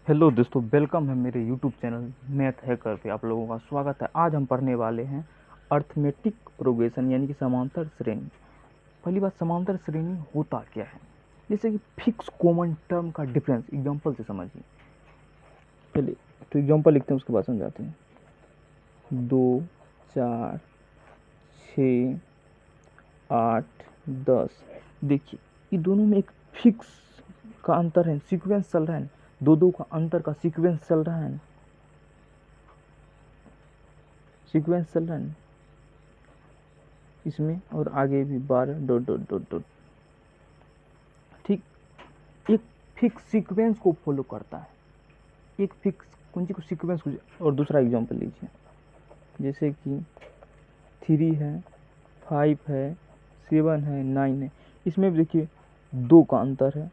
Hello दोस्तों, welcome है मेरे यूट्यूब चैनल मैथ हैकर पे। आप लोगों का स्वागत है। आज हम पढ़ने वाले हैं अर्थमेटिक प्रोग्रेशन यानी कि समांतर श्रेणी। पहली बात, समांतर श्रेणी होता क्या है? जैसे कि फिक्स कॉमन टर्म का डिफरेंस एग्जांपल से समझिए। चलिए तो एग्जांपल लिखते हैं, उसके बाद समझाते हैं। 2, 4, 6, 8, 10। देखिए, ये दोनों में एक फिक्स का अंतर है, सीक्वेंस चल रहा है। दो दो का अंतर का सीक्वेंस चल रहा है, सीक्वेंस चल रहा है इसमें, और आगे भी 12 डॉट डॉट डॉट डॉट। ठीक, एक फिक्स सीक्वेंस को फॉलो करता है, एक फिक्स कौन सी को सीक्वेंस को। और दूसरा एग्जांपल लीजिए, जैसे कि 3 है, 5 है, 7 है, 9 है। इसमें भी देखिए 2 का अंतर है,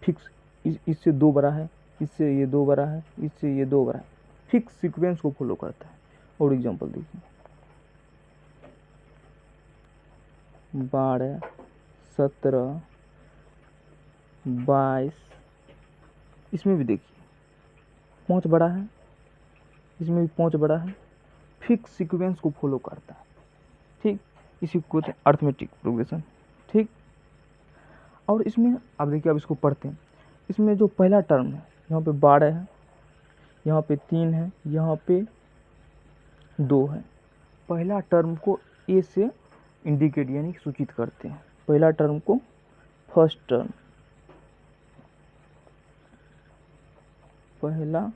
फिक्स। इससे 2 बड़ा है, इससे ये 2 बड़ा है, इससे ये 2 बड़ा है। फिक्स सीक्वेंस को फॉलो करता है। और एग्जांपल देखिए, 12, 17, 22। इसमें भी देखिए 5 बड़ा है, इसमें भी 5 बड़ा है। फिक्स सीक्वेंस को फॉलो करता है। ठीक, इसी को कहते हैं अर्थमेटिक प्रोग्रेशन। ठीक, और इसमें अब देखिए, अब इसको पढ़ते हैं। इसमें जो पहला टर्म है, यहाँ पे 12 है, यहाँ पे 3 है, यहाँ पे 2 है। पहला टर्म को ए से इंडिकेट यानी सूचित करते हैं। पहला टर्म को फर्स्ट टर्म, पहला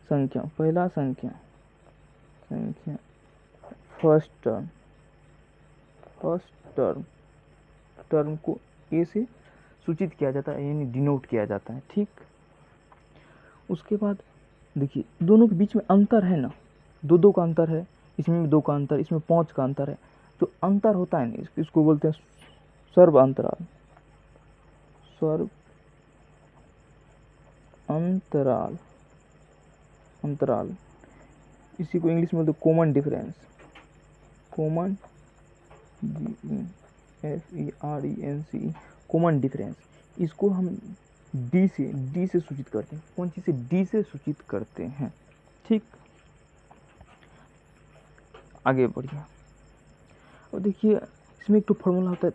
संख्या, पहला संख्या, संख्या, first term, first term, term को ए से सूचित किया जाता है यानी डिनोट किया जाता है। ठीक, उसके बाद देखिए दोनों के बीच में अंतर है ना, 2 का अंतर है, इसमें भी 2 का अंतर, इसमें 5 का अंतर है। जो अंतर होता है ना, इसको बोलते हैं सर्व अंतराल, सर्व अंतराल, अंतराल। इसी को इंग्लिश में बोलते common difference, common, DEFERENCE, common difference. इसको हम डी से सूचित करते हैं। कौन चीज़ से? डी से सूचित करते हैं। ठीक, आगे बढ़िए। और देखिए इसमें एक तो फॉर्मूला होता है,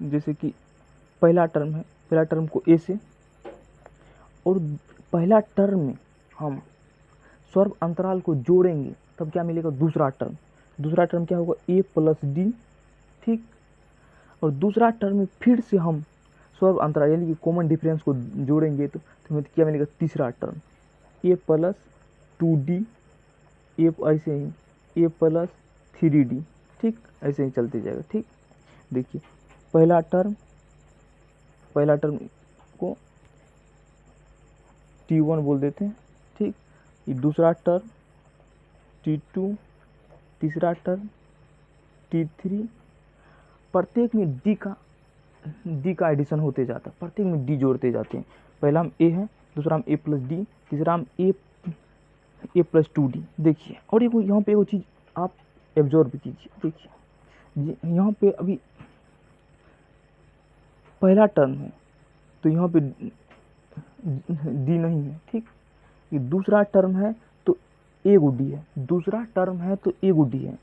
जैसे कि पहला टर्म है, पहला टर्म को ए से, और पहला टर्म में हम सर्व अंतराल को जोड़ेंगे तब क्या मिलेगा? दूसरा टर्म। दूसरा टर्म क्या होगा? ए प्लस डी। ठीक, और दूसरा टर्म में फिर से हम सर्व अंतराल यानी कि कॉमन डिफरेंस को जोड़ेंगे तो हमें क्या मिलेगा? तीसरा टर्म, ए प्लस 2d, ए ऐसे ही ए प्लस 3d। ठीक, ऐसे ही चलते जाएगा। ठीक, देखिए पहला टर्म, पहला टर्म को T1 बोल देते हैं। ठीक, ये दूसरा टर्म T2, तीसरा टर्म T3। प्रत्येक में डी का एडिशन होते जाता है, प्रत्येक में डी जोड़ते जाते हैं। पहला हम ए है, दूसरा हम ए प्लस डी, तीसरा हम ए प्लस 2d। देखिए, और एक यहाँ पे वो चीज़ आप एब्जॉर्व कीजिए। देखिए यहाँ पे अभी पहला टर्म है तो यहाँ पे डी नहीं है। ठीक, ये दूसरा टर्म है तो ए गो डी है, दूसरा टर्म है तो ए गो डी है,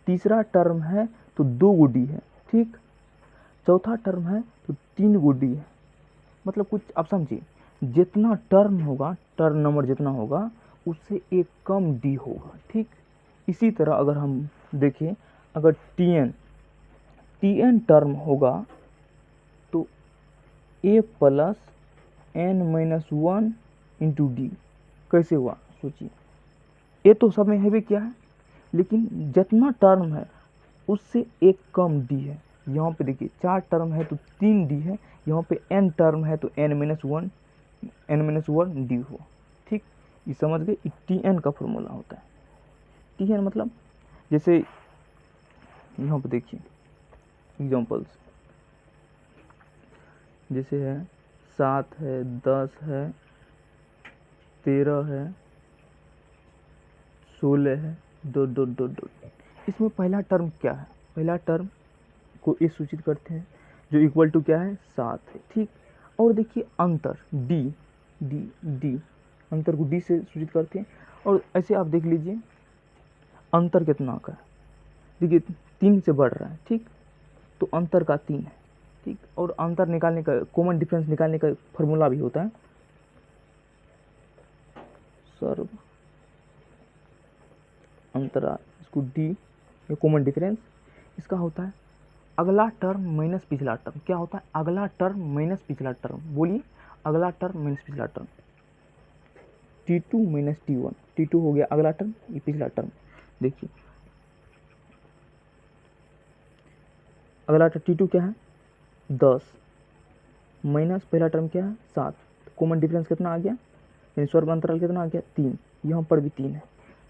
तीसरा टर्म है तो 2 गो डी है। ठीक, चौथा टर्म है तो 3 गो डी है। मतलब कुछ आप समझिए, जितना टर्म होगा, टर्म नंबर जितना होगा उससे एक कम डी होगा। ठीक, इसी तरह अगर हम देखें, अगर टी एन टर्म होगा तो A plus N minus 1 into D. कैसे हुआ सोचिए, ये तो सब में है भी क्या है, लेकिन जितना टर्म है उससे एक कम डी है। यहाँ पे देखिए 4 टर्म है तो 3 डी है, यहाँ पे n टर्म है तो n माइनस 1 डी हो। ठीक, ये समझ गए, टी एन का फॉर्मूला होता है। टी एन मतलब, जैसे यहाँ पे देखिए एग्जांपल्स, जैसे है 7 है, 10 है, 13 है, 16 है, डॉट डॉट डॉट डॉट। इसमें पहला टर्म क्या है? पहला टर्म को ए सूचित करते हैं जो इक्वल टू क्या है? 7 है। ठीक, और देखिए अंतर डी, डी, अंतर को डी से सूचित करते हैं। और ऐसे आप देख लीजिए अंतर कितना का है, देखिए 3 से बढ़ रहा है, ठीक, तो अंतर का 3 है, ठीक। और अंतर निकालने का, कॉमन डिफरेंस निकालने का फॉर्मूला भी होता है, सर्व अंतराल, इसको डी, ये कॉमन डिफरेंस इसका होता है अगला टर्म माइनस पिछला टर्म। क्या होता है? अगला टर्म माइनस पिछला टर्म। बोलिए, अगला टर्म माइनस पिछला term, T2 minus T1, T2 हो गया अगला टर्म, ये पिछला टर्म। देखिए अगला टर्म T2 क्या है 10 माइनस पहला टर्म क्या है 7, कॉमन डिफरेंस कितना आ गया, यानी सर्व अंतराल कितना आ गया 3, यहाँ पर भी 3 है।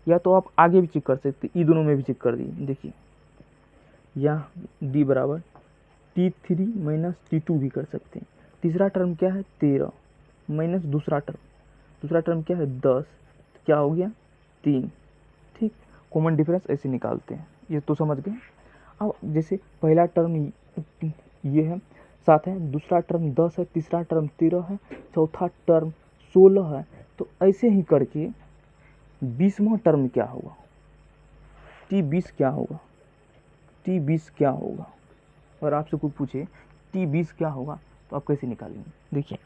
या तो आप आगे भी चेक कर सकते, ई दोनों में भी चेक कर दिए। देखिए यहाँ डी बराबर T3 माइनस T2 भी कर सकते हैं। तीसरा टर्म क्या है 13 माइनस दूसरा टर्म क्या है 10, तो क्या हो गया 3, ठीक। कॉमन डिफरेंस ऐसे निकालते हैं, ये तो समझ गए। अब जैसे पहला टर्म ये है 7 है, दूसरा टर्म 10 है, तीसरा टर्म 13 है, चौथा टर्म 16 है, तो ऐसे ही करके 20वां टर्म क्या होगा, T20 क्या होगा, T20 क्या होगा। अगर आपसे कोई पूछे T20 क्या होगा तो आप कैसे निकालेंगे। देखिए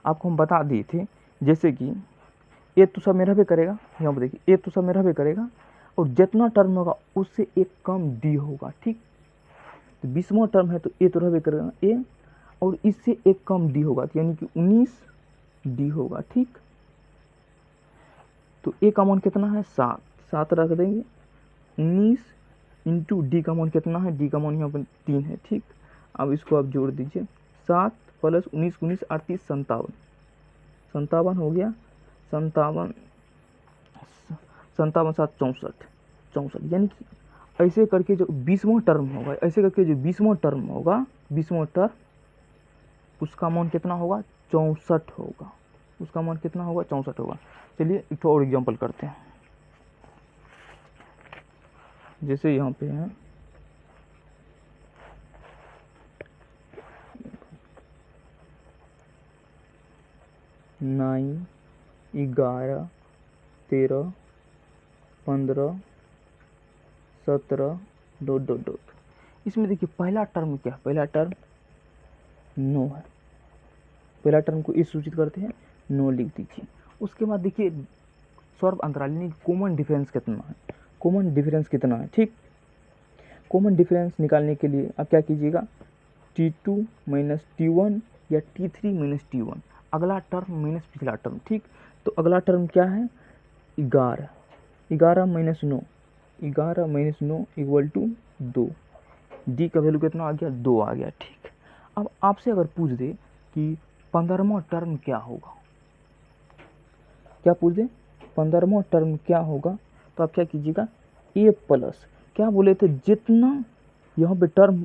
आपको हम बता दिए थे, जैसे कि ए तो सब में रहबे करेगा, यहाँ पर देखिए ए तो सब में रहबे करेगा, और जितना टर्म होगा उससे एक कम डी होगा, ठीक। तो 20वां टर्म है तो ए तो रहबे करेगा ए, और इससे एक कम डी होगा, तो यानी कि 19 डी होगा, ठीक। तो ए का मान कितना है 7, 7 रख देंगे, 19 इंटू डी का मान कितना है, डी का मान यहाँ पर 3 है, ठीक। अब इसको आप जोड़ दीजिए, 7 प्लस 19, 19 38 57, 57 हो गया, 57 7 64, 64, यानी कि ऐसे करके जो 20वां टर्म होगा, ऐसे करके जो 20वां टर्म होगा, 20वां टर्म उसका मान कितना होगा 64 होगा, उसका मान कितना होगा 64 होगा। चलिए एक और एग्जांपल करते हैं, जैसे यहाँ पे है 9 11 13 15 17 डॉट डॉट डॉट। इसमें देखिए पहला टर्म क्या है, पहला टर्म 9 है, पहला टर्म को इस सूचित करते हैं 9 लिख दीजिए। उसके बाद देखिए सर्व अंतराल यानी कॉमन डिफरेंस कितना है, कॉमन डिफरेंस कितना है, ठीक। कॉमन डिफरेंस निकालने के लिए आप क्या कीजिएगा, T2 माइनस T1 या T3 माइनस T1, अगला टर्म माइनस पिछला टर्म, ठीक। तो अगला टर्म क्या है 11, 11 minus 9, 11 minus 9 equal to 2, D का वैल्यू कितना आ गया 2 आ गया, ठीक। अब आपसे अगर पूछ दे कि 15वां टर्म क्या होगा, क्या पूछ दे 15वां टर्म क्या होगा, तो आप क्या कीजिएगा ए प्लस, क्या बोले थे जितना यहाँ पे टर्म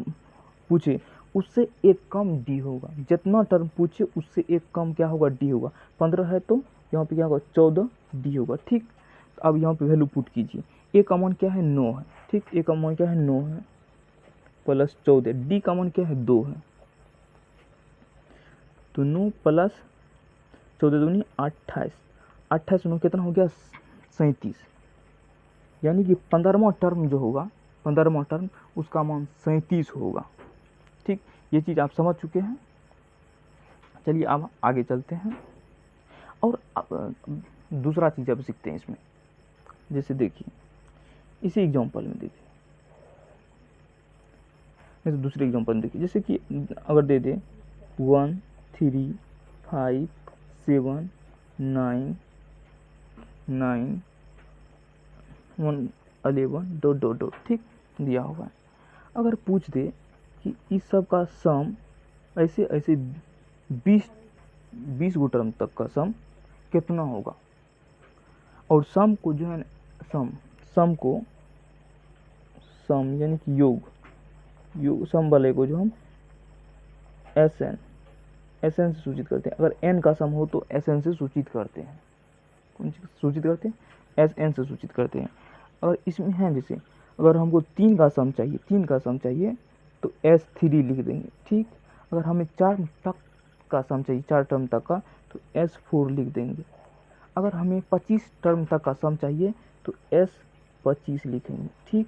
पूछे उससे एक कम डी होगा, जितना टर्म पूछे उससे एक कम क्या होगा डी होगा। 15 है तो यहाँ पे क्या होगा 14 डी होगा, ठीक। अब यहाँ पे वैल्यू पुट कीजिए, ए का मान क्या है 9 है, ठीक, ए का मान क्या है 9 है प्लस 14, डी का मान क्या है 2 है, तो 9 प्लस 14 दूनी 28, 28 9 कितना हो गया 37, यानी कि 15वां टर्म जो होगा, 15वां टर्म उसका मान 37 होगा, ठीक। ये चीज़ आप समझ चुके हैं। चलिए अब आगे चलते हैं और दूसरा चीज़ अब सीखते हैं इसमें। जैसे देखिए इसी एग्जांपल में देखिए, जैसे दूसरे एग्जांपल में देखिए, जैसे कि अगर दे दे 1 3 5 7 9 9 1 11 डॉट डॉट डॉट, ठीक दिया हुआ है। अगर पूछ दे कि इस सब का सम ऐसे ऐसे 20 गो टर्म तक का सम कितना होगा, और सम को जो है सम को सम यानी कि योग सम वाले को जो हम एन से सूचित करते हैं। अगर एन का सम हो तो एन से सूचित करते हैं, कौन सी सूचित करते हैं, एन से सूचित करते हैं। अगर इसमें है जैसे अगर हमको 3 का सम चाहिए तो S3 लिख देंगे, ठीक। अगर हमें 4 तक का सम चाहिए 4 टर्म तक का तो S4 लिख देंगे। अगर हमें 25 टर्म तक का सम चाहिए तो S25 लिखेंगे। ठीक,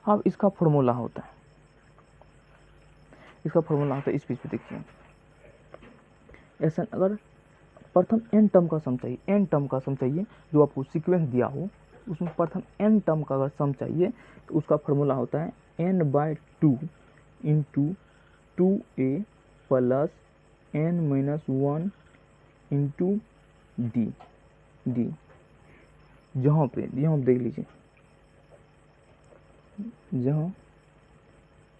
अब इसका फॉर्मूला होता है, इस पेज पे देखिए। ऐसा अगर प्रथम n टर्म का सम चाहिए, जो आपको सीक्वेंस दिया हो उसमें प्रथम n टर्म का अगर सम चाहिए तो उसका फॉर्मूला होता है n/2 into 2a plus n-1 into D. जहाँ देख लीजिए, जहाँ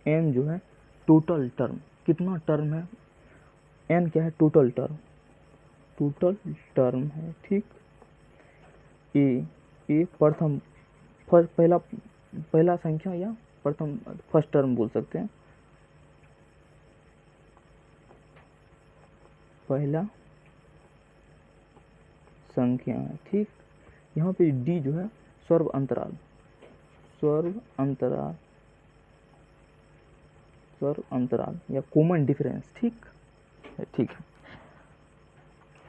n जो है टोटल टर्म, कितना टर्म है, n क्या है, टोटल टर्म है। ठीक, ए प्रथम पहला संख्या या प्रथम फर्स्ट टर्म बोल सकते हैं, पहला संख्या है। ठीक, यहाँ पे डी जो है सर्व अंतराल या कॉमन डिफरेंस। ठीक है।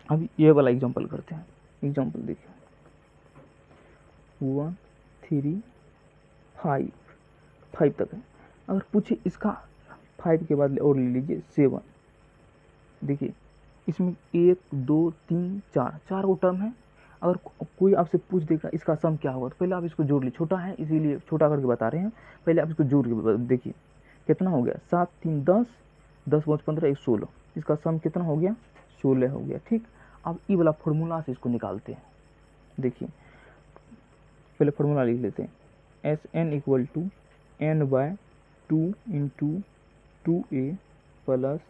अब ये वाला एग्जांपल करते हैं। एग्जांपल देखिए 1 3 5 तक है। अगर पूछे इसका 5 के बाद और ले लीजिए 7। देखिए इसमें 1 2 3 4 गो टर्म है। अगर कोई आपसे पूछ देगा इसका सम क्या होगा तो पहले आप इसको जोड़ लीजिए, छोटा है इसीलिए छोटा करके बता रहे हैं। पहले आप इसको जोड़ के देखिए कितना हो गया, 7 3 10, 10 5 15 1 16। इसका सम कितना हो गया, 16 हो गया। ठीक, अब ई वाला फॉर्मूला से इसको निकालते हैं। देखिए पहले फॉर्मूला लिख लेते हैं, Sn equal to n/2 into 2a plus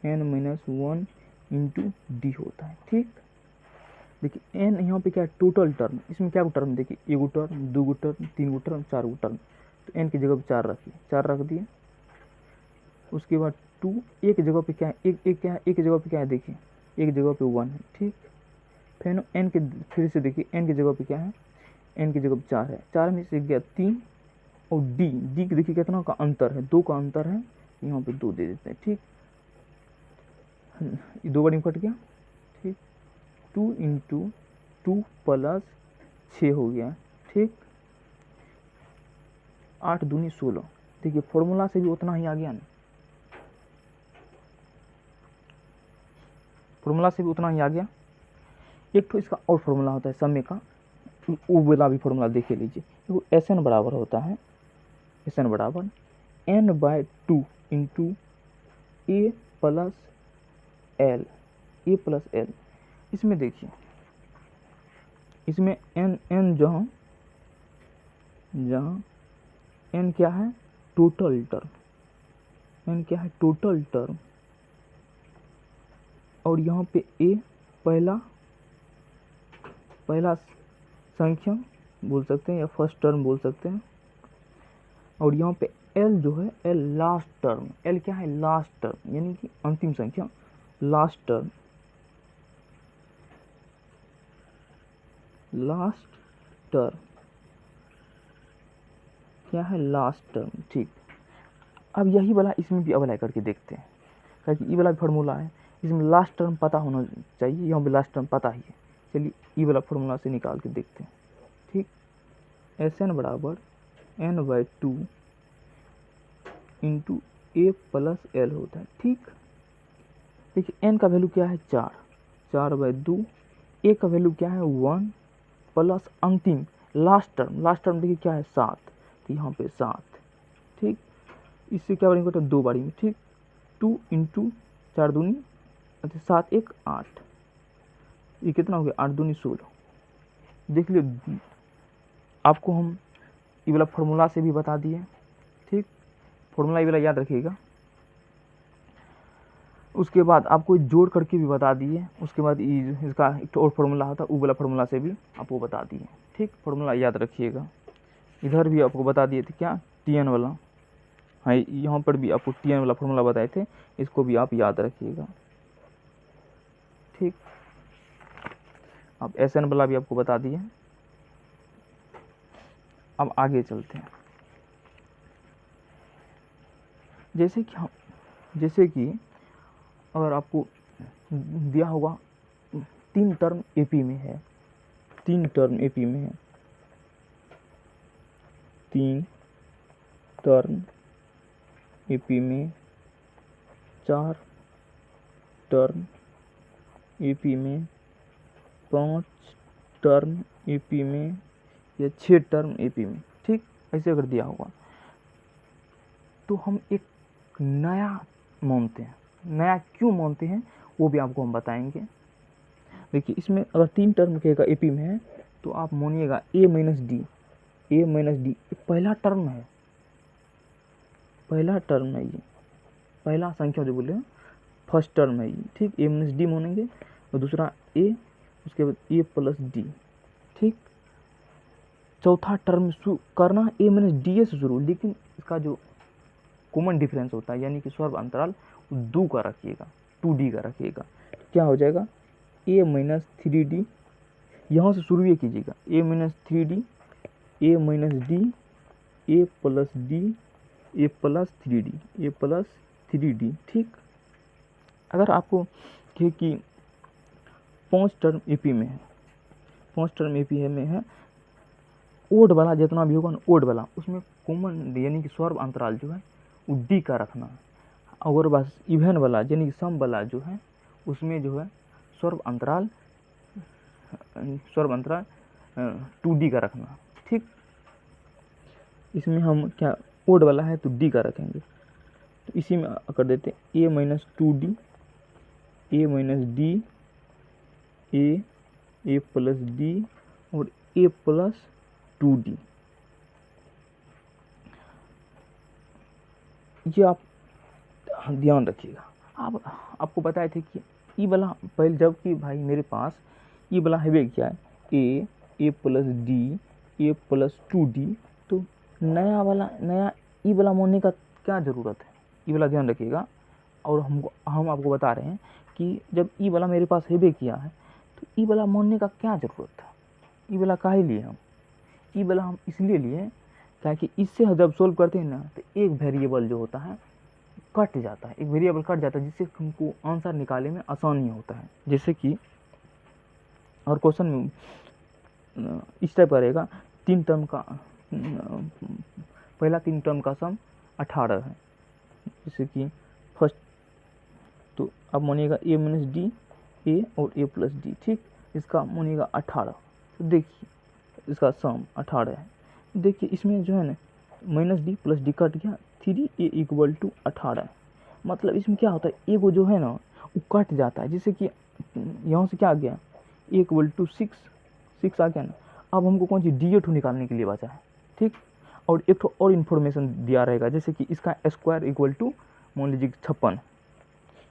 n-1 into D होता है। ठीक, देखिए n यहाँ पे क्या है, टोटल टर्म, इसमें क्या टर्म, देखिए 1 गो टर्म 2 गो टर्म 3 गो टर्म 4 गो टर्म, तो n की जगह पे 4 रखिए, 4 रख दिए। उसके बाद 2 एक जगह पे क्या है, एक क्या है, एक जगह पे क्या है, देखिए एक जगह पे 1 है। ठीक, फिर n के फिर से देखिए n की जगह पे क्या है, n की जगह पे 4 है, 4 में से गया 3 और डी के देखिए कितना का अंतर है, 2 का अंतर है, यहाँ पे 2 दे देते हैं। ठीक, ये 2 बार में कट गया। ठीक, 2 इंटू 2 प्लस 6 हो गया। ठीक, 8 दूनी 16। देखिए फॉर्मूला से भी उतना ही आ गया ना, फॉर्मूला से भी उतना ही आ गया। एक तो इसका और फॉर्मूला होता है समय का, वो वाला भी फॉर्मूला देख लीजिए। वो Sn बराबर होता है, Sn बराबर n/2 into a plus l। इसमें देखिए, इसमें n जहाँ n क्या है, टोटल टर्म, और यहाँ पे a पहला संख्या बोल सकते हैं या फर्स्ट टर्म बोल सकते हैं, और यहाँ पे l जो है l लास्ट टर्म, l क्या है, लास्ट टर्म यानी कि अंतिम संख्या, लास्ट टर्म क्या है, लास्ट टर्म। ठीक, अब यही वाला इसमें भी अप्लाई करके देखते हैं, क्योंकि ये वाला फॉर्मूला है, इसमें लास्ट टर्म पता होना चाहिए, यहाँ पे लास्ट टर्म पता ही है। चलिए ये वाला फॉर्मूला से निकाल के देखते हैं। ठीक, Sn बराबर n/2 into a plus l होता है। ठीक, देखिए n का वैल्यू क्या है, 4/2, a का वैल्यू क्या है 1 प्लस अंतिम लास्ट टर्म देखिए क्या है 7, तो यहाँ पे 7। ठीक, इससे क्या बारी में 2 बारी में। ठीक, 2 इंटू 4 दूनी 7 1 8, ये कितना हो गया, 8 दूनी 16। देख लीजिए आपको हम ये वाला फॉर्मूला से भी बता दिए। ठीक, फॉर्मूला ये वाला याद रखिएगा। उसके बाद आपको जोड़ करके भी बता दिए। उसके बाद इसका एक और फॉर्मूला होता है, वो वाला फॉर्मूला से भी आपको बता दिए। ठीक, फॉर्मूला याद रखिएगा। इधर भी आपको बता दिए थे क्या, Tn वाला, हाँ यहाँ पर भी आपको Tn वाला फॉर्मूला बताए थे, इसको भी आप याद रखिएगा। ठीक, अब Sn वाला भी आपको बता दिए। अब आगे चलते हैं। जैसे कि अगर आपको दिया होगा 3 टर्म एपी में है, 3 टर्म एपी में है, 3 टर्म एपी में, 4 टर्म एपी में, 5 टर्म एपी में या 6 टर्म एपी में, ठीक। ऐसे अगर दिया होगा तो हम एक नया मानते हैं। नया क्यों मानते हैं वो भी आपको हम बताएंगे। देखिए इसमें अगर 3 टर्म कहेगा एपी में है तो आप मानिएगा ए माइनस डी, ए माइनस डी पहला टर्म है, पहला टर्म है, ये पहला संख्या जो बोले हैं फर्स्ट टर्म है ये, ठीक। ए माइनस डी मानेंगे और दूसरा ए, उसके बाद ए प्लस डी, ठीक। चौथा टर्म करना ए माइनस डी से शुरू, लेकिन इसका जो कॉमन डिफरेंस होता है यानी कि स्वर्ग अंतराल 2 का रखिएगा, 2D का रखिएगा। क्या हो जाएगा ए माइनस 3D, यहाँ से शुरू ये कीजिएगा, ए माइनस 3D, ए माइनस डी, ए प्लस डी, ए प्लस 3D, ए प्लस 3D, ठीक। अगर आपको कहे कि 5 टर्म एपी में है, 5 टर्म एपी में है, ओड वाला जितना भी होगा ना, ओड वाला उसमें कॉमन यानी कि स्वर्ग अंतराल जो है वो डी का रखना है। अगर बस इवन वाला यानी कि सम वाला जो है उसमें जो है स्वर्ग अंतराल 2D का रखना, ठीक। इसमें हम क्या ओड वाला है तो डी का रखेंगे, तो इसी में कर देते हैं ए माइनस 2D, ए माइनस डी, ए प्लस डी और ए प्लस 2D। ये आप ध्यान रखिएगा। आप आपको बताए थे कि ई वाला पहले जब कि भाई मेरे पास ई वाला है क्या है ए प्लस डी, ए प्लस 2D, तो नया ई वाला मानने का क्या ज़रूरत है, ई वाला ध्यान रखिएगा। और हम आपको बता रहे हैं कि जब ई वाला मेरे पास है किया है तो ई वाला मानने का क्या ज़रूरत था। ई वाला काहे लिए हम, ई वाला हम इसलिए लिए क्या कि इससे जब सोल्व करते हैं ना तो एक वेरिएबल जो होता है कट जाता है, एक वेरिएबल कट जाता है, जिससे हमको आंसर निकालने में आसानी होता है। जैसे कि और क्वेश्चन में इस टाइप का रहेगा, 3 टर्म का पहला 3 टर्म का सम 18 है, जैसे कि फर्स्ट, तो अब मानिएगा ए माइनस डी, ए और ए प्लस डी, ठीक। इसका मानिएगा 18, तो देखिए इसका सम 18 है। देखिए इसमें जो है ना minus D plus D cut गया, 3A इक्वल टू 18, मतलब इसमें क्या होता है, ए को जो है ना वो कट जाता है, जिससे कि यहाँ से क्या आ गया ए इक्वल टू 6 आ गया ना। अब हमको कौन सी डी2 निकालने के लिए बचा है, ठीक। और एक तो और इन्फॉर्मेशन दिया रहेगा, जैसे कि इसका स्क्वायर इक्वल टू मान लीजिए 56,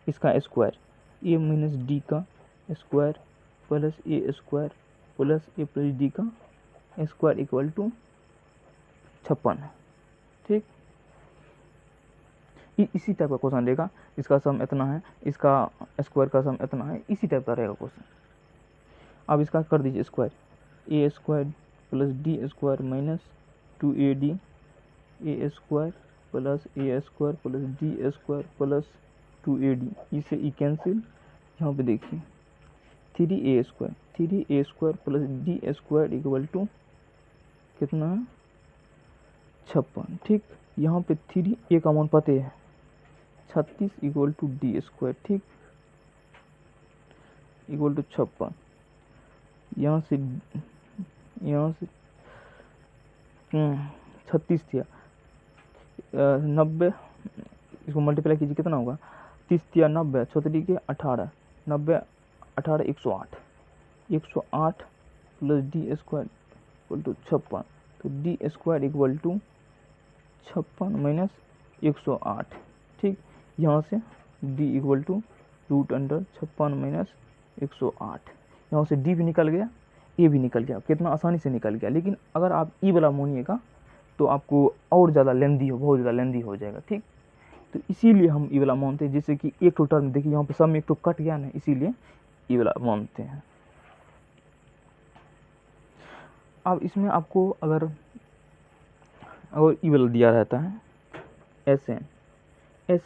इसका स्क्वायर ए माइनस डी का square plus A square plus A plus D का स्क्वायर इक्वल टू 56, ठीक। इसी टाइप का क्वेश्चन देगा, इसका सम इतना है, इसका स्क्वायर का सम इतना है, इसी टाइप का रहेगा क्वेश्चन। अब इसका कर दीजिए square, A square plus D square minus 2AD, A square plus A square plus D square plus 2AD, इसे ई कैंसिल। यहाँ पे देखिए 3A square plus D square equal to कितना है 56, ठीक। यहाँ पे 3A का मान पता है 36 इक्वल टू डी स्क्वायर, ठीक, इक्वल टू 56। यहाँ से 36 थिया 90, इसको मल्टीप्लाई कीजिए कितना होगा 30 थिया 90, 36 के 18, 90 18 108 plus D square equal to 56, तो D square equal to 56 minus 108, ठीक। यहाँ से डी इक्वल टू √56 माइनस 108, यहाँ से डी भी निकल गया, ए भी निकल गया, कितना आसानी से निकल गया। लेकिन अगर आप ई वाला मानिएगा तो आपको और ज़्यादा लेंदी बहुत ज़्यादा लेंदी हो जाएगा, ठीक। तो इसीलिए हम ई वाला मानते हैं, जैसे कि एक तो टर्म देखिए यहाँ पे सब में एक तो कट गया ना, इसीलिए ई वाला मानते हैं। अब इसमें आपको अगर ई वाला दिया रहता है एस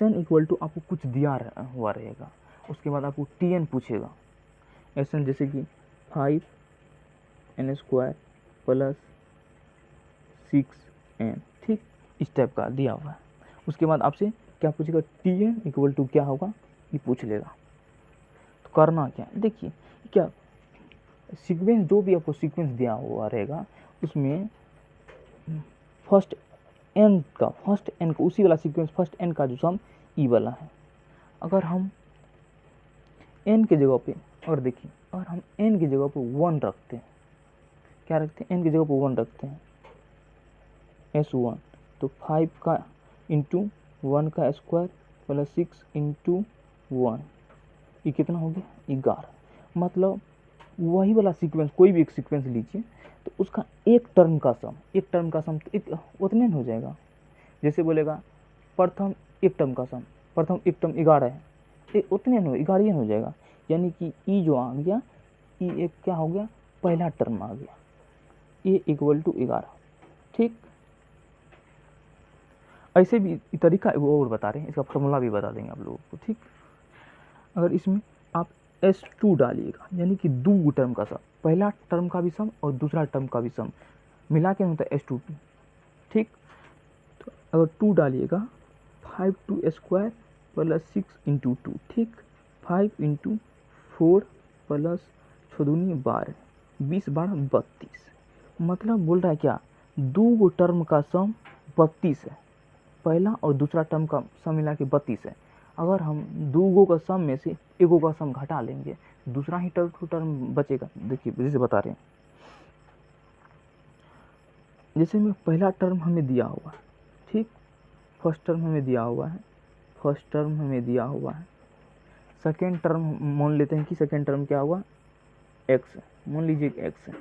एन इक्वल टू आपको कुछ दिया हुआ रहेगा, उसके बाद आपको Tn पूछेगा, Sn जैसे कि 5n² प्लस 6n, ठीक, इस टाइप का दिया हुआ है। उसके बाद आपसे क्या पूछेगा, Tn इक्वल टू क्या होगा ये पूछ लेगा। तो करना क्या, देखिए क्या सीक्वेंस, जो भी आपको सीक्वेंस दिया हुआ रहेगा उसमें फर्स्ट n का उसी वाला सीक्वेंस फर्स्ट n का जो सम ई वाला है। अगर हम n के जगह पे, और देखिए अगर हम n की जगह पे 1 रखते हैं, क्या रखते हैं, n की जगह पे 1 रखते हैं, S1, तो 5 का इंटू 1 का स्क्वायर प्लस 6 इंटू 1, ये कितना हो गया, 11। मतलब वही वाला सीक्वेंस, कोई भी एक सीक्वेंस लीजिए तो उसका एक टर्म का सम तो एक उतने में हो जाएगा। जैसे बोलेगा प्रथम एक टर्म का सम, प्रथम एक टर्म 11 है, उतने में 11 हो जाएगा। यानी कि ई जो आ गया, ई एक क्या हो गया, पहला टर्म आ गया, ए इक्वल टू 11, ठीक। ऐसे भी तरीका वो और बता रहे हैं, इसका फॉर्मूला भी बता देंगे आप लोगों को, ठीक। अगर इसमें आप S2 डालिएगा, यानी कि दो टर्म का सम, पहला टर्म का भी सम और दूसरा टर्म का भी सम मिला के होता है S2, ठीक। तो अगर 2 डालिएगा, 5² प्लस 6 इंटू 2, ठीक, 5 इंटू 4 प्लस 6×2 12, 20 12 32। मतलब बोल रहा है क्या, दो टर्म का सम 32 है, पहला और दूसरा टर्म का सम मिला के 32 है। अगर हम दो का सम में से एक का सम घटा लेंगे, दूसरा ही टर्म बचेगा। देखिए जैसे बता रहे हैं, जैसे में पहला टर्म हमें दिया हुआ, ठीक, फर्स्ट टर्म हमें दिया हुआ है, सेकेंड टर्म मान लेते हैं कि सेकेंड टर्म क्या हुआ, एक्स है, मान लीजिए एक्स है।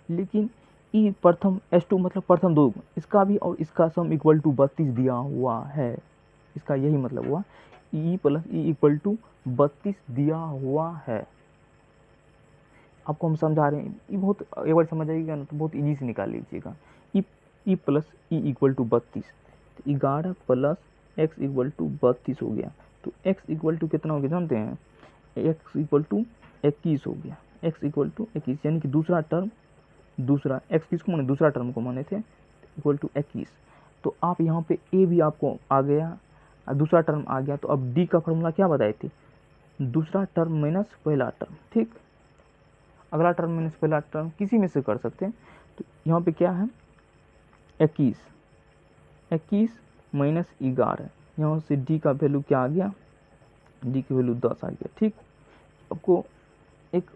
लेकिन ई प्रथम S2 मतलब प्रथम दो, इसका भी और इसका सम इक्वल टू 32 दिया हुआ है, इसका यही मतलब हुआ, E plus E equal to 32 दिया हुआ है। आपको हम समझा रहे हैं, ये बहुत एक बार समझ आएगा ना तो बहुत इजी से निकाल लीजिएगा। E plus E equal to 32, तो 11 प्लस एक्स इक्वल टू 32 हो गया। तो एक्स इक्वल टू कितना हो गया जानते हैं, एक्स इक्वल टू 21 हो गया, एक्स इक्वल टू 21, यानी कि दूसरा टर्म, दूसरा एक्स किसको माने, दूसरा टर्म को माने थे, इक्वल टू 21। तो आप यहाँ पे ए भी आपको आ गया, दूसरा टर्म आ गया। तो अब डी का फॉर्मूला क्या बताए थे, दूसरा टर्म माइनस पहला टर्म, ठीक, अगला टर्म माइनस पहला टर्म किसी में से कर सकते हैं। तो यहाँ पे क्या है, 21 माइनस 11, यहाँ से डी का वैल्यू क्या आ गया, डी की वैल्यू 10 आ गया, ठीक। आपको एक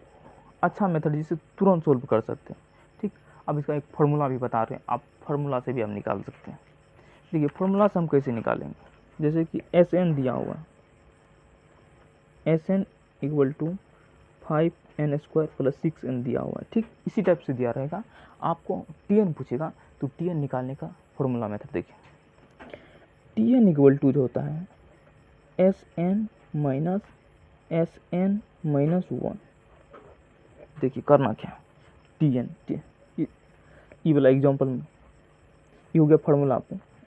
अच्छा मेथड जिससे तुरंत सोल्व कर सकते हैं, ठीक। अब इसका एक फार्मूला भी बता रहे हैं, आप फार्मूला से भी हम निकाल सकते हैं। देखिए फार्मूला से हम कैसे निकालेंगे, जैसे कि Sn दिया हुआ है, Sn equal to 5n² plus 6n दिया हुआ है, ठीक। इसी टाइप से दिया रहेगा। आपको Tn पूछेगा तो Tn निकालने का फॉर्मूला मेथड देखिए, Tn इक्वल टू जो होता है Sn माइनस 1। देखिए करना क्या, Tn ये वाला एग्जाम्पल में ये हो गया फार्मूला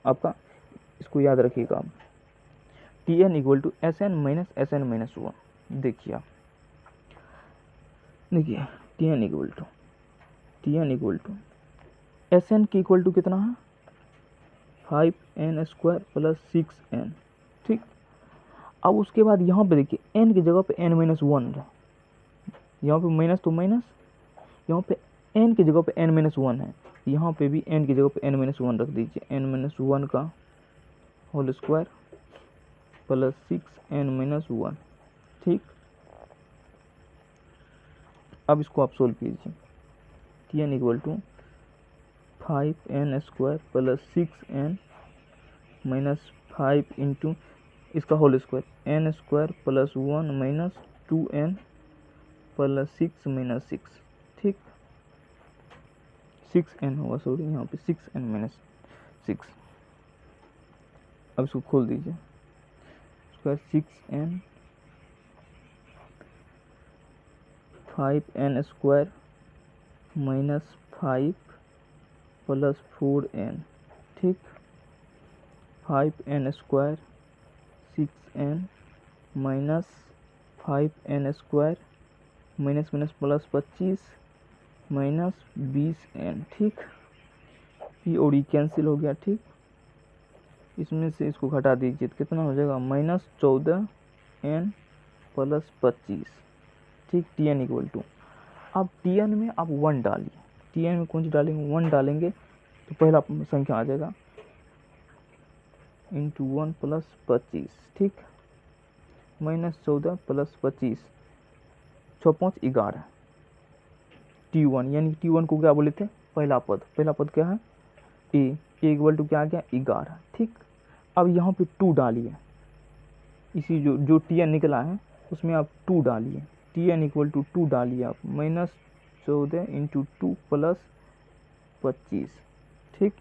आपका, इसको याद रखिएगा आप, Tn equal to Sn minus 1। देखिए आप, देखिए Tn इक्वल टू Sn की इक्वल टू कितना है, 5n² प्लस 6n, ठीक। अब उसके बाद यहाँ पे देखिए n की जगह पे n-1 है, यहाँ पे माइनस तो माइनस, यहाँ पे n की जगह पे n-1 है, यहाँ पे भी n की जगह पे n-1 रख दीजिए, n-1 का होल स्क्वायर प्लस 6n-1, ठीक। अब इसको आप सोल्व कीजिए, Tn equal to 5n² plus 6n minus 5 into इसका whole square n² plus 1 minus 2n plus 6 minus 6, ठीक, 6n होगा, सॉरी यहाँ पे 6n माइनस 6। अब इसको खोल दीजिए, square 6n 5n² minus 5 plus 4n, ठीक, 5n² 6n minus 5n² minus minus plus 25 minus 20n, ठीक। पी और ई कैंसिल हो गया, ठीक। इसमें से इसको घटा दीजिए तो कितना हो जाएगा, -14n प्लस 25, ठीक। Tn इक्वल टू, अब Tn में आप 1 डालिए, Tn में कौन सी डालेंगे, 1 डालेंगे तो पहला संख्या आ जाएगा इंटू 1 प्लस 25, ठीक। -14 प्लस 25, 6 5 11, T1 यानी T1 को क्या बोले थे, पहला पद क्या है, ए इक्वल टू क्या आ गया, 11, ठीक। अब यहाँ पे 2 डालिए, इसी जो Tn निकला है उसमें आप 2 डालिए, Tn इक्वल टू 2 डालिए आप, -14 इंटू 2 प्लस 25, ठीक।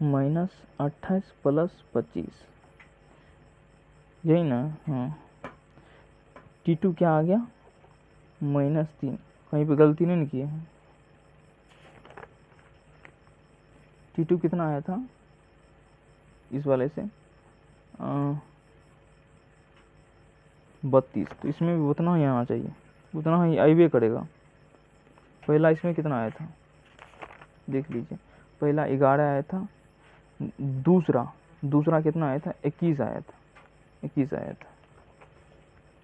-28 प्लस 25, यही ना, हाँ। T2 क्या आ गया, -3, कहीं पे गलती नहीं की है। T2 कितना आया था इस वाले से, 32, तो इसमें भी उतना ही आना चाहिए, उतना ही आइबे करेगा। पहला इसमें कितना आया था, देख लीजिए, पहला 11 आया था, दूसरा कितना आया था, 21 आया था, 21 आया था,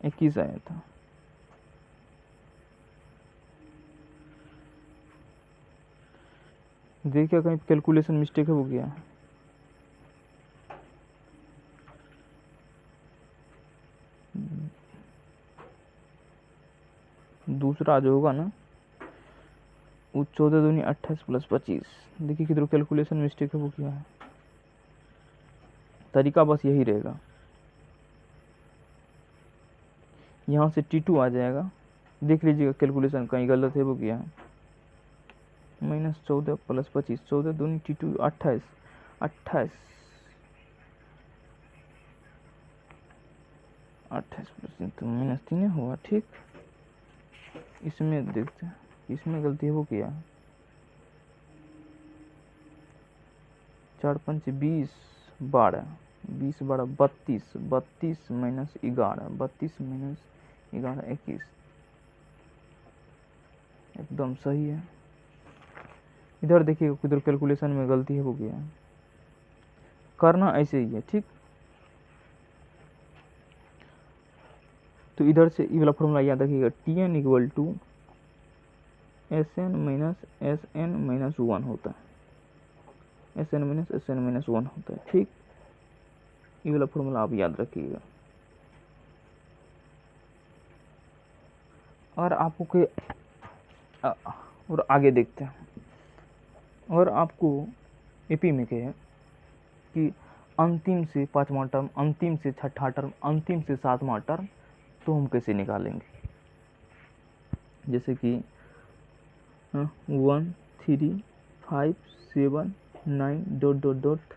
21 आया था। देखिए कहीं कैलकुलेशन मिस्टेक हो गया, दूसरा जो होगा ना वो 14 दूनी 28 प्लस 25, देखिए किधर कैलकुलेशन मिस्टेक हो गया है, तरीका बस यही रहेगा। यहाँ से T2 आ जाएगा, देख लीजिएगा कैलकुलेशन कहीं गलत है वो क्या है, -14 प्लस 25, 14 दूनी T2 28 प्लस तो -3 हुआ, ठीक। इसमें देखते हैं, इसमें गलती है वो क्या, 4 5 20 12 20 12 32 32 माइनस 11 32 माइनस 11 21, एकदम सही है। इधर देखिए किधर कैलकुलेशन में गलती है वो क्या, करना ऐसे ही है, ठीक। तो इधर से ये वाला फॉर्मूला याद रखिएगा, Tn equal to Sn minus Sn minus 1 होता है, Sn माइनस Sn माइनस 1 होता है, ठीक। ये वाला फॉर्मूला आप याद रखिएगा। और आपको के और आगे देखते हैं, और आपको एपी में क्या है कि अंतिम से 5वां टर्म, अंतिम से 6ठा टर्म, अंतिम से 7वां टर्म, तो हम कैसे निकालेंगे, जैसे कि 1 3 5 7 9 dot dot dot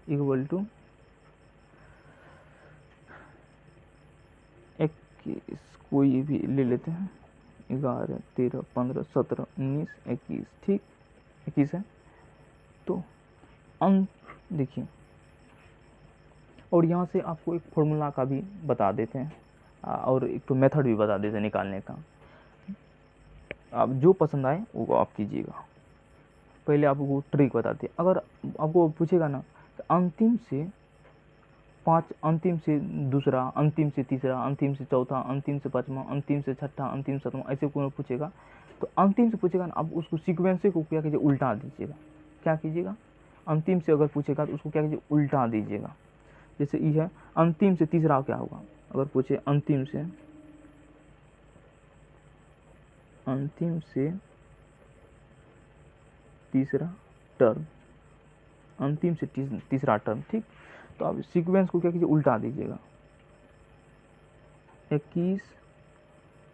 equal to 21, कोई भी ले लेते हैं, 11 13 15 17 19 21, ठीक। 21 है तो देखिए, और यहाँ से आपको एक फॉर्मूला का भी बता देते हैं, और एक तो मेथड भी बता देते हैं निकालने का। आप जो पसंद आए वो आप कीजिएगा। पहले आपको ट्रिक बताते हैं, अगर आपको पूछेगा ना तो अंतिम से 5, अंतिम से दूसरा, अंतिम से तीसरा, अंतिम से चौथा, अंतिम से 5वां, अंतिम से 6ठा, अंतिम से 7वां, ऐसे कोई पूछेगा तो अंतिम से पूछेगा ना, आप उसको सीक्वेंस को क्या कीजिए, उल्टा दीजिएगा। क्या कीजिएगा, अंतिम से अगर पूछेगा तो उसको क्या कीजिए, उल्टा दीजिएगा। जैसे ये है, अंतिम से तीसरा क्या होगा, अगर पूछे अंतिम से तीसरा टर्म, अंतिम से तीसरा टर्म, ठीक। तो आप सीक्वेंस को क्या कीजिए, उल्टा दीजिएगा, 21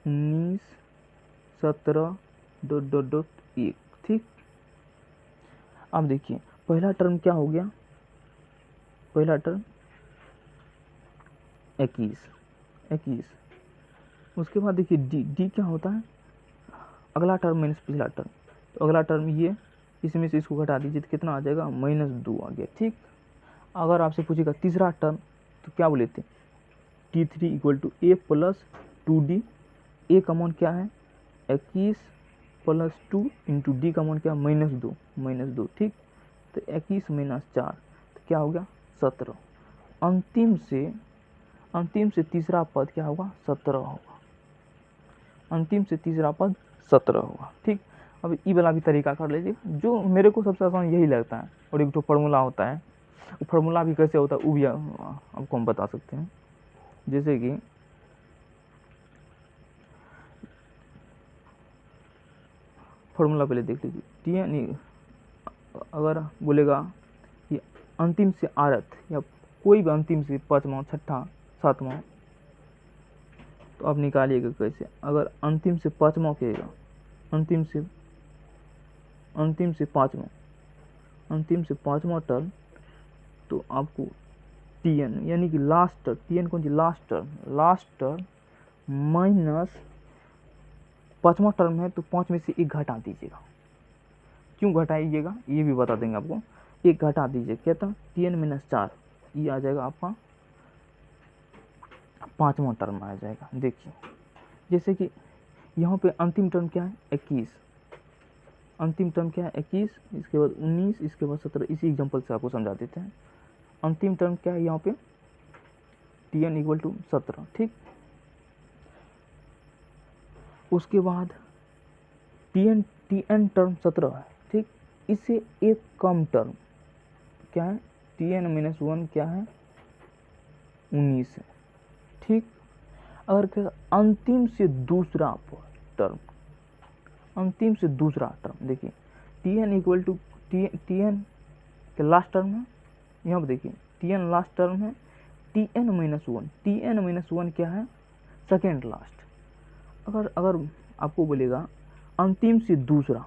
19 17 डॉट डॉट डॉट 1, ठीक। अब देखिए पहला टर्म क्या हो गया, पहला टर्म 21, उसके बाद देखिए डी क्या होता है, अगला टर्म माइनस पिछला टर्म, तो अगला टर्म ये, इसमें से इसको घटा दीजिए तो कितना आ जाएगा, -2 आ गया, ठीक। अगर आपसे पूछेगा तीसरा टर्म तो क्या बोले थे, T3 equal to A plus 2D। A का मान क्या है 21 प्लस 2 इंटू डी का मान क्या -2 ठीक। तो 21 माइनस 4 तो क्या हो गया 17। अंतिम से तीसरा पद क्या होगा 17 होगा, अंतिम से तीसरा पद 17 होगा ठीक। अब ई वाला भी तरीका कर लीजिए, जो मेरे को सबसे आसान यही लगता है। और एक जो फार्मूला होता है, वो फार्मूला भी कैसे होता है वो भी आपको हम बता सकते हैं। जैसे कि फार्मूला पहले देख लीजिए, Tn अगर बोलेगा कि अंतिम से आरत या कोई भी अंतिम से पाँचवा छठा सातवां, तो आप निकालिएगा कैसे। अगर अंतिम से पाँचवा कहेगा, अंतिम से पाँचवा टर्म, तो आपको Tn यानी कि लास्ट टर्म, Tn कौन सी लास्ट टर्म माइनस पाँचवा टर्म है तो 5 में से 1 घटा दीजिएगा। क्यों घटाइएगा ये भी बता देंगे आपको। 1 घटा दीजिए क्या था Tn माइनस 4, ये आ जाएगा आपका पाँचवा टर्म आ जाएगा। देखिए जैसे कि यहाँ पे अंतिम टर्म क्या है 21, अंतिम टर्म क्या है 21, इसके बाद 19, इसके बाद 17। इसी एग्जांपल से आपको समझा देते हैं। अंतिम टर्म क्या है यहाँ पे Tn इक्वल टू 17 ठीक। उसके बाद Tn टर्म 17 है ठीक। इससे एक कम टर्म क्या है Tn माइनस 1 क्या है 19 है ठीक। अगर क्या अंतिम से दूसरा टर्म, अंतिम से दूसरा टर्म देखिए Tn इक्वल टू Tn के लास्ट टर्म है, यहाँ पर देखिए Tn लास्ट टर्म है Tn माइनस 1, Tn माइनस 1 क्या है सेकेंड लास्ट। अगर आपको बोलेगा अंतिम से दूसरा,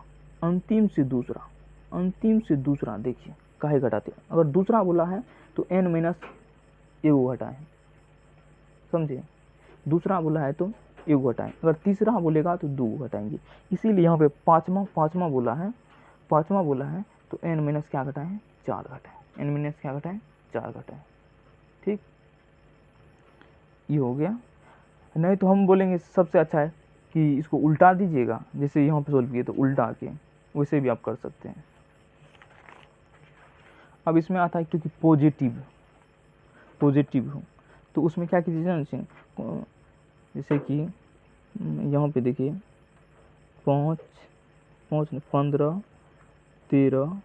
देखिए काहे घटाते, अगर दूसरा बोला है तो n माइनस 1 घटाएं, समझे। दूसरा बोला है तो 1 घटाएं, अगर तीसरा बोलेगा तो 2 घटाएंगे। इसीलिए यहाँ पे पाँचवा बोला है तो n माइनस क्या घटाएं 4 घटाएं, n माइनस क्या घटाएं 4 घटाएं ठीक। ये हो गया। नहीं तो हम बोलेंगे सबसे अच्छा है कि इसको उल्टा दीजिएगा, जैसे यहाँ पे सोल्व किए तो उल्टा के वैसे भी आप कर सकते हैं। अब इसमें आता है क्योंकि पॉजिटिव हो तो उसमें क्या कीजिएगा, जैसे कि यहाँ पे देखिए 5, 15, 13,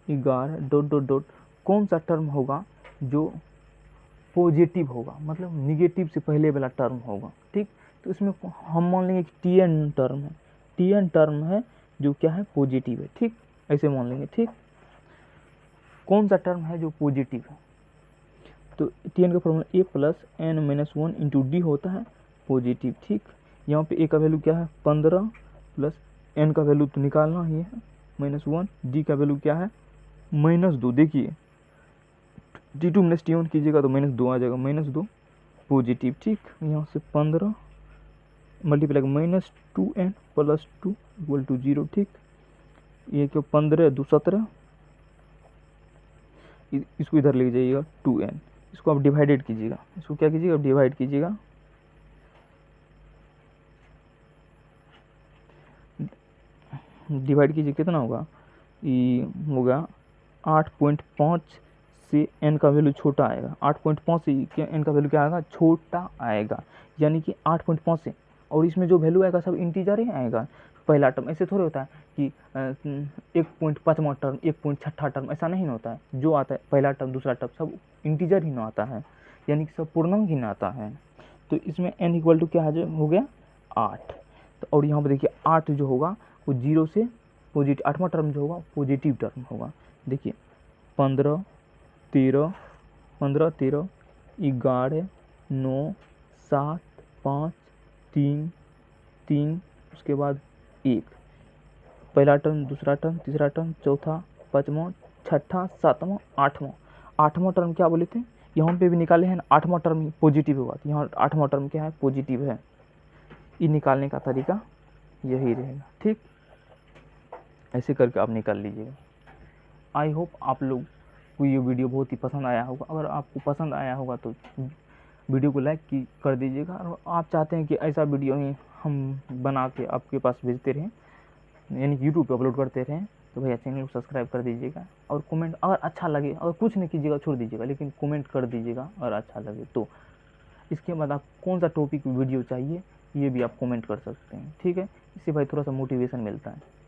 11 डॉट कौन सा टर्म होगा जो पॉजिटिव होगा, मतलब निगेटिव से पहले वाला टर्म होगा ठीक। तो इसमें हम मान लेंगे कि Tn टर्म है जो क्या है पॉजिटिव है ठीक, ऐसे मान लेंगे ठीक। कौन सा टर्म है जो पॉजिटिव है, तो Tn का formula a plus n minus 1 into D होता है पॉजिटिव ठीक। यहाँ पे a का वैल्यू क्या है 15 प्लस n का वैल्यू तो निकालना ही है -1, d का वैल्यू क्या है -2। देखिए T2 माइनस T1 कीजिएगा तो -2 आ जाएगा, -2 पॉजिटिव ठीक। यहाँ से 15 multiply -2n plus 2 equal to 0 ठीक। ये क्यों 15 2 17, इसको इधर ले जाइएगा 2n, इसको आप डिवाइडेड कीजिएगा, इसको क्या कीजिएगा डिवाइड कीजिएगा, डिवाइड कीजिए कितना होगा, ये होगा 8.5 से n का वैल्यू छोटा आएगा, 8.5 से n का वैल्यू क्या आएगा छोटा आएगा, यानी कि 8.5 से। और इसमें जो वैल्यू आएगा सब इंटीजर ही आएगा। पहला टर्म ऐसे थोड़े होता है कि 1.5वां टर्म 1.6ठा टर्म, ऐसा नहीं होता है। जो आता है पहला टर्म दूसरा टर्म सब इंटीजर ही ना आता है, यानी कि सब पूर्णांक ही ना आता है। तो इसमें n इक्वल टू क्या हो गया 8। तो और यहाँ पर देखिए 8 जो होगा वो 0 से पॉजिटिव, 8वां टर्म जो होगा पॉजिटिव टर्म होगा। देखिए 15 13 11 9 7 5 3 3, उसके बाद 1, पहला टर्म दूसरा टर्म तीसरा टर्म चौथा पाँचवां छठा सातवां आठवां टर्म क्या बोले थे, यहाँ पे भी निकाले हैं ना 8वां टर्म पॉजिटिव होगा, तो यहाँ 8वां टर्म क्या है पॉजिटिव है। ये निकालने का तरीका यही रहेगा ठीक, ऐसे करके आप निकाल लीजिएगा। आई होप आप लोग आपको ये वीडियो बहुत ही पसंद आया होगा। अगर आपको पसंद आया होगा तो वीडियो को लाइक कर दीजिएगा, और आप चाहते हैं कि ऐसा वीडियो ही हम बना के आपके पास भेजते रहें, यानी कि यूट्यूब पे अपलोड करते रहें, तो भैया चैनल को सब्सक्राइब कर दीजिएगा। और कमेंट अगर अच्छा लगे, अगर कुछ नहीं कीजिएगा छोड़ दीजिएगा, लेकिन कमेंट कर दीजिएगा अगर अच्छा लगे तो। इसके बाद आप कौन सा टॉपिक वीडियो चाहिए ये भी आप कमेंट कर सकते हैं, ठीक है। इससे भाई थोड़ा सा मोटिवेशन मिलता है।